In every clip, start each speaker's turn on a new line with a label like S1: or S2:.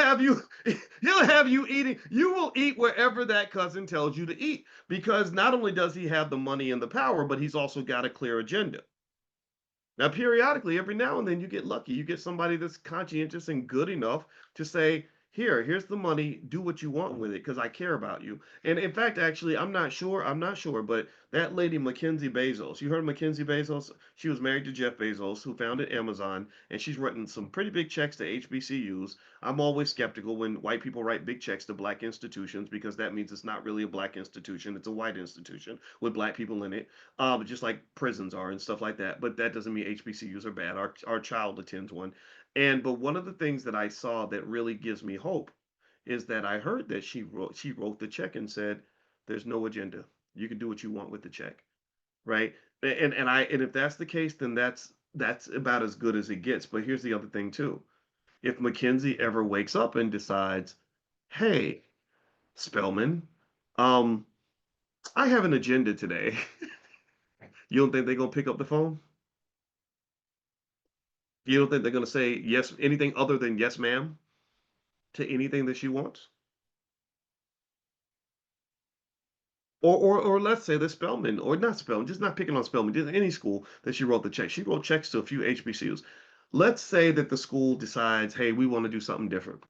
S1: have you he'll have you eating. You will eat wherever that cousin tells you to eat because not only does he have the money and the power, but he's also got a clear agenda. Now, periodically, every now and then, you get lucky. You get somebody that's conscientious and good enough to say, here's the money. Do what you want with it because I care about you. And in fact, actually, I'm not sure, but that lady, Mackenzie Bezos, you heard of Mackenzie Bezos? She was married to Jeff Bezos, who founded Amazon, and she's written some pretty big checks to HBCUs. I'm always skeptical when white people write big checks to black institutions because that means it's not really a black institution, it's a white institution with black people in it, just like prisons are and stuff like that. But that doesn't mean HBCUs are bad. Our child attends one, but one of the things that I saw that really gives me hope is that I heard that she wrote the check and said, "There's no agenda. You can do what you want with the check." Right? And if that's the case, then that's about as good as it gets. But here's the other thing too. If Mackenzie ever wakes up and decides, "Hey, Spellman, um, I have an agenda today," you don't think they're gonna pick up the phone? You don't think they're going to say yes, anything other than yes, ma'am, to anything that she wants? Or let's say the Spelman, or not Spelman, just not picking on Spelman, just any school that she wrote the check. She wrote checks to a few HBCUs. Let's say that the school decides, hey, we want to do something different.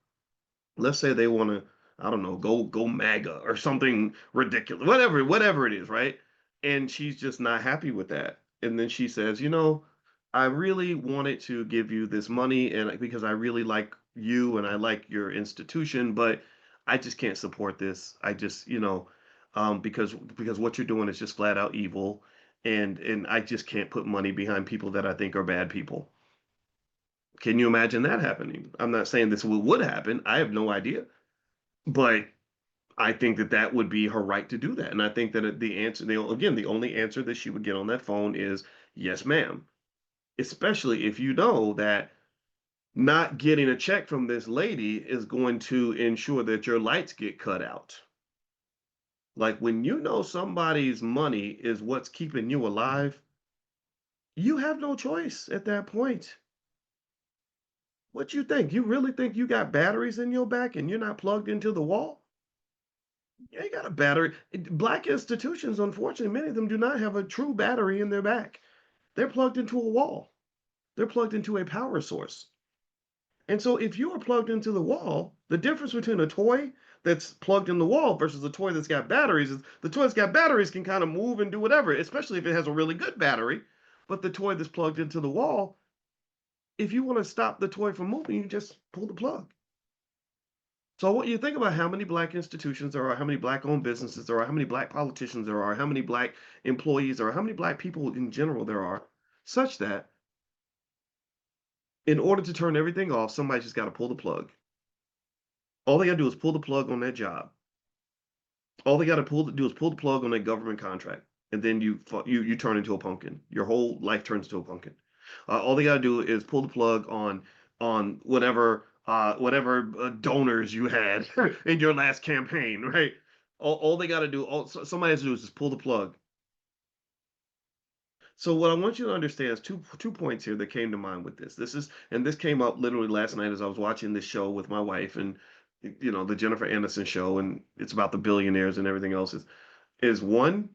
S1: Let's say they want to, I don't know, go MAGA or something ridiculous, whatever it is, right? And she's just not happy with that. And then she says, I really wanted to give you this money and because I really like you and I like your institution, but I just can't support this. I just, because what you're doing is just flat out evil, and I just can't put money behind people that I think are bad people. Can you imagine that happening? I'm not saying this would happen. I have no idea, but I think that that would be her right to do that. And I think that again, the only answer that she would get on that phone is yes, ma'am. Especially if you know that not getting a check from this lady is going to ensure that your lights get cut out. Like when you know somebody's money is what's keeping you alive, you have no choice at that point. What you think? You really think you got batteries in your back and you're not plugged into the wall? Yeah, you got a battery. Black institutions, unfortunately, many of them do not have a true battery in their back. They're plugged into a wall. They're plugged into a power source. And so if you are plugged into the wall, the difference between a toy that's plugged in the wall versus a toy that's got batteries is the toy that's got batteries can kind of move and do whatever, especially if it has a really good battery. But the toy that's plugged into the wall, if you want to stop the toy from moving, you just pull the plug. So I want you to think about how many black institutions there are, how many black owned businesses there are, how many black politicians there are, how many black employees there are, how many black people in general there are, such that in order to turn everything off, somebody just got to pull the plug. All they got to do is pull the plug on that job. All they got to do is pull the plug on that government contract, and then you turn into a pumpkin. Your whole life turns into a pumpkin. All they got to do is pull the plug on whatever donors you had in your last campaign, right? All they got to do, somebody has to do is just pull the plug. So what I want you to understand is two points here that came to mind with this. This came up literally last night as I was watching this show with my wife, and the Jennifer Aniston show, and it's about the billionaires and everything else. Is one,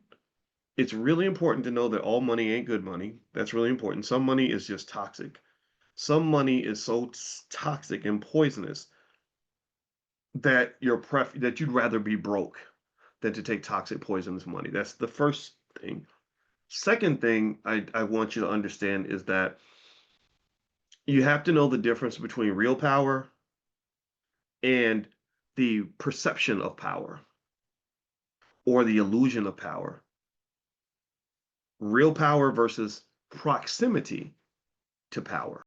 S1: it's really important to know that all money ain't good money. That's really important. Some money is just toxic. Some money is so toxic and poisonous that that you'd rather be broke than to take toxic poisonous money. That's the first thing. Second thing I want you to understand is that you have to know the difference between real power and the perception of power or the illusion of power. Real power versus proximity to power.